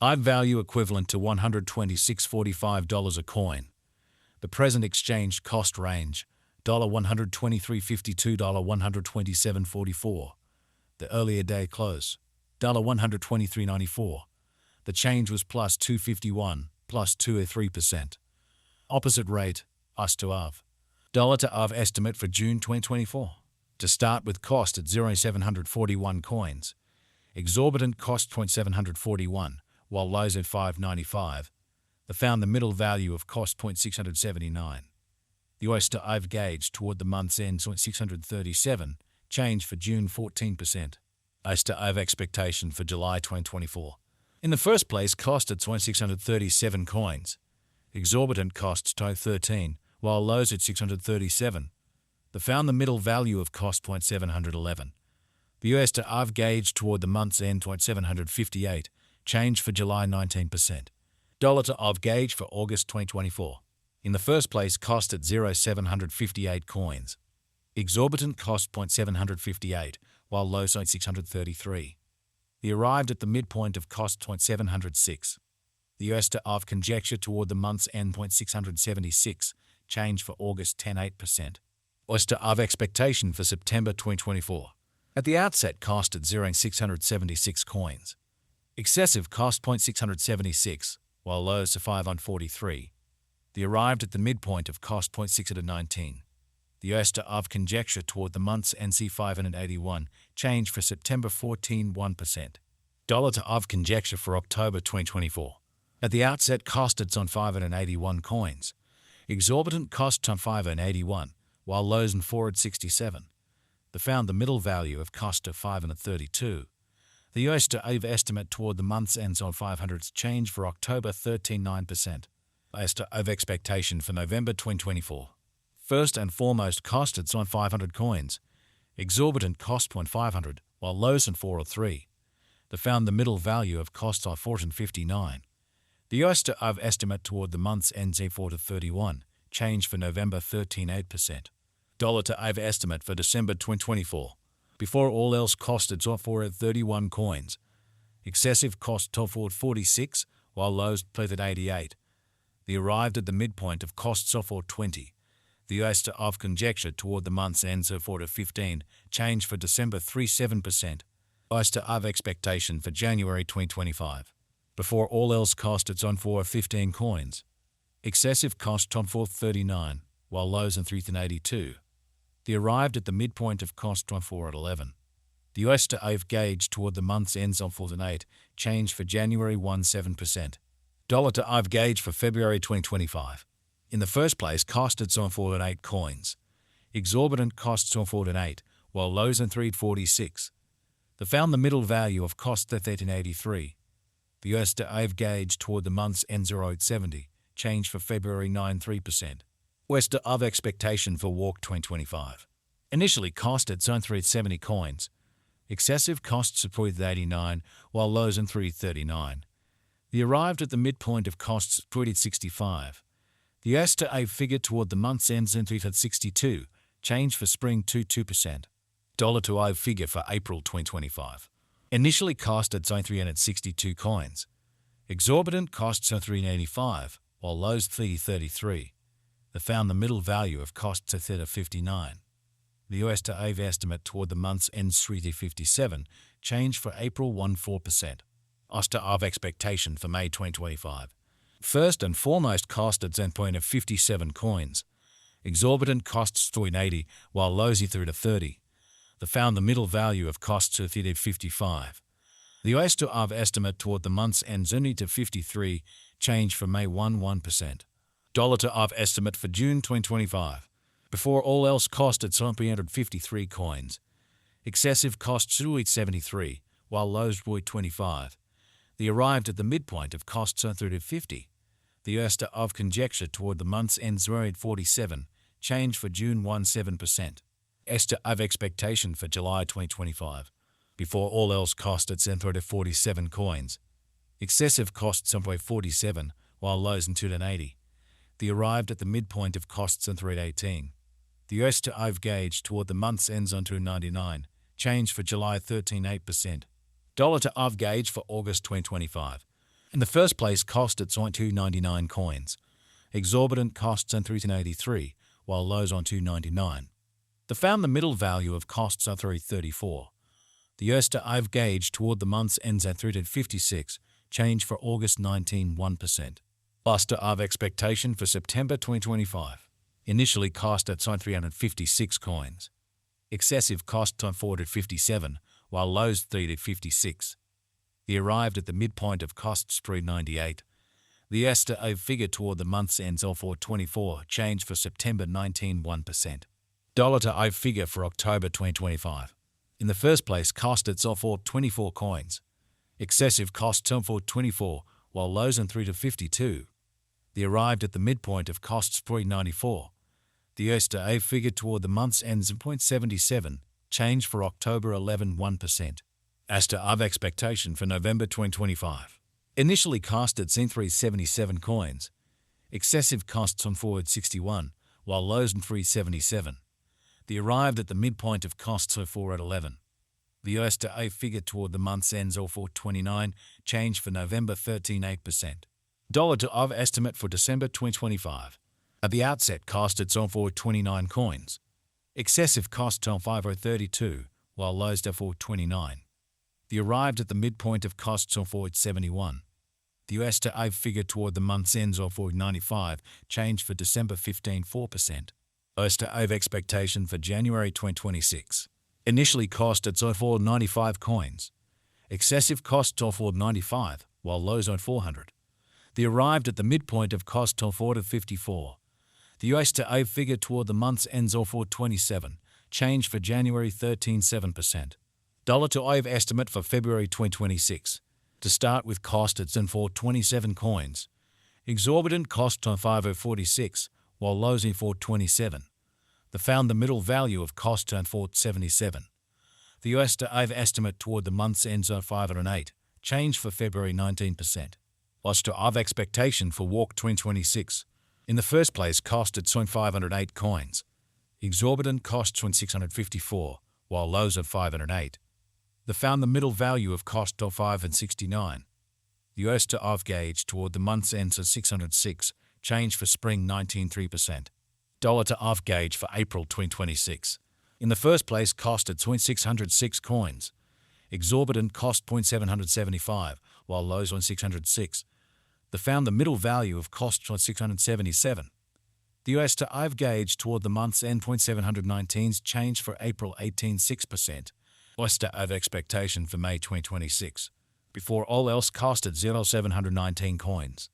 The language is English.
Aave value equivalent to $126.45 a coin. The present exchange cost range, $123.52 to $127.44. The earlier day close, $123.94. The change was plus 251, plus 2.03%. Opposite rate, US to Aave. Dollar to Aave estimate for June 2024. To start with cost at 0.741 coins. Exorbitant cost 0.741, while lows at 5.95. They found the middle value of cost 0.679. The US to Aave gauge toward the month's end 0.637, change for June 14%. US to Aave expectation for July 2024. In the first place, cost at 637 coins. Exorbitant costs to 13, while lows at 637. They found the middle value of cost 0.711. The US to Aave gauge toward the month's end 0.758, change for July 19%. Dollar to Aave gauge for August 2024. In the first place, cost at 0.758 coins. Exorbitant cost 0.758, while lows at 633. They arrived at the midpoint of cost 0.706. The US to Aave conjecture toward the month's end 0.676, change for August 10.8%. US to Aave expectation for September 2024. At the outset, cost at 0.676 coins. Excessive cost 0.676, while lows to 5.43. They arrived at the midpoint of cost 0.619. The US to Aave conjecture toward the month's NC 581, change for September 14.1%. Dollar to Aave conjecture for October 2024. At the outset, cost at on 581 coins. Exorbitant cost on 581, while lows on 467. They found the middle value of cost of 532. The US to Aave estimate toward the month's ends on 500's change for October 13.9%. US to Aave expectation for November 2024. First and foremost, cost at on 500 coins. Exorbitant cost 0.500, while lows on 403. They found the middle value of cost of 459. The US to Aave estimate toward the month's ends 4 to 31, change for November 13.8%. Dollar to Aave estimate for December 2024. Before all else, cost at 4 at 31 coins. Excessive cost top 46, while lows played at 88. They arrived at the midpoint of costs of 420. The US to Aave conjecture toward the month's end 4 to 15, change for December 3.7%. US to Aave expectation for January 2025. Before all else, cost at on 4 of 15 coins. Excessive cost top 439, while lows on 3.82. They arrived at the midpoint of cost on 4 at 11. The US to Aave gauge toward the month's ends on 4.8, change for January 1.7%. Dollar to Aave gauge for February 2025. In the first place, cost at on 4.8 coins. Exorbitant costs on 4.8, while lows on 3.46. They found the middle value of cost at 13.83. The US to Aave gauge toward the month's end 0.70, change for February 9.3%. US to Aave expectation for Walk 2025. Initially cost at zone 3.70 coins. Excessive costs at 3.89, while lows on 3.39. They arrived at the midpoint of costs at 3.65. The US to Aave figure toward the month's ends in 3.62, change for spring 2%. Dollar to Aave figure for April 2025. Initially cost at zone 362 coins. Exorbitant costs at 3.85, while lows 3.33. They found the middle value of costs at 3.59. The US to Aave estimate toward the month's ends 3.57, change for April 1.4%. US to Aave expectation for May 2025. First and foremost, cost at point of 57 coins. Exorbitant costs 3.80, while lows 3.30. They found the middle value of costs at 3.55. The US to Aave estimate toward the month's ends only to 53, change for May 1%. Dollar to Aave estimate for June 2025. Before all else, cost at 353 coins. Excessive costs 73, while lows 25. They arrived at the midpoint of costs at 350. The US to Aave conjecture toward the month's end 0.47, change for June 1.7%. US to Aave expectation for July 2025. Before all else, cost at 47 coins. Excessive costs 47, while lows in 2.80. They arrived at the midpoint of costs on 3.18. The US to Aave gauge toward the month's ends on 2.99, change for July 13.8%. Dollar to Aave gauge for August 2025. In the first place, cost at 299 coins. Exorbitant costs on 383, while lows on 299. They found the middle value of costs are 334. The US to Aave gauge toward the month's ends at 356, change for August 19 1%. Plus to Aave expectation for September 2025. Initially cost at 356 coins. Excessive cost on 457, while lows 356. He arrived at the midpoint of costs 398. The US to Aave figure toward the month's ends of 424, change for September 19 1%. Dollar to Aave figure for October 2025. In the first place, cost at 424 coins. Excessive costs on 424, while lows on 3 to 52. They arrived at the midpoint of costs 394. The US to Aave figure toward the month's ends of 0.77, change for October 11 1%. As to Aave expectation for November 2025. Initially cost at 377 coins. Excessive costs on forward 61, while lows on 377. They arrived at the midpoint of costs of 4 at 11. The US to Aave figure toward the month's ends of 429, change for November 13.8%. Dollar to Aave estimate for December 2025. At the outset, cost at 429 coins. Excessive costs on 5032, while lows to 429. They arrived at the midpoint of costs of 471. The US to Aave figure toward the month's ends of 495, change for December 15.4%. US to Aave expectation for January 2026. Initially cost at 495 coins. Excessive costs of 495, while lows on 400. They arrived at the midpoint of cost of 454. The US to Aave figure toward the month's ends of 427, change for January 13.7%. Dollar to Aave estimate for February 2026. To start with, cost at 427 coins. Exorbitant cost on 5046, while lows in 427. They found the middle value of cost on 477. The US to Aave estimate toward the month's ends on 508, change for February 19%. Was to Aave expectation for Walk 2026. In the first place, cost at 508 coins. Exorbitant costs on 654, while lows of 508. They found the middle value of cost of 569. The US to Aave gauge toward the month's ends of 606, change for spring 19.3%. Dollar to Aave gauge for April 2026. In the first place, cost at 606 coins. Exorbitant cost 775, while lows on 606. They found the middle value of costs on 677. The US to Aave gauge toward the month's end 719's change for April 18.6%. US to Aave expectation for May 2026. Before all else, cost at 719 coins.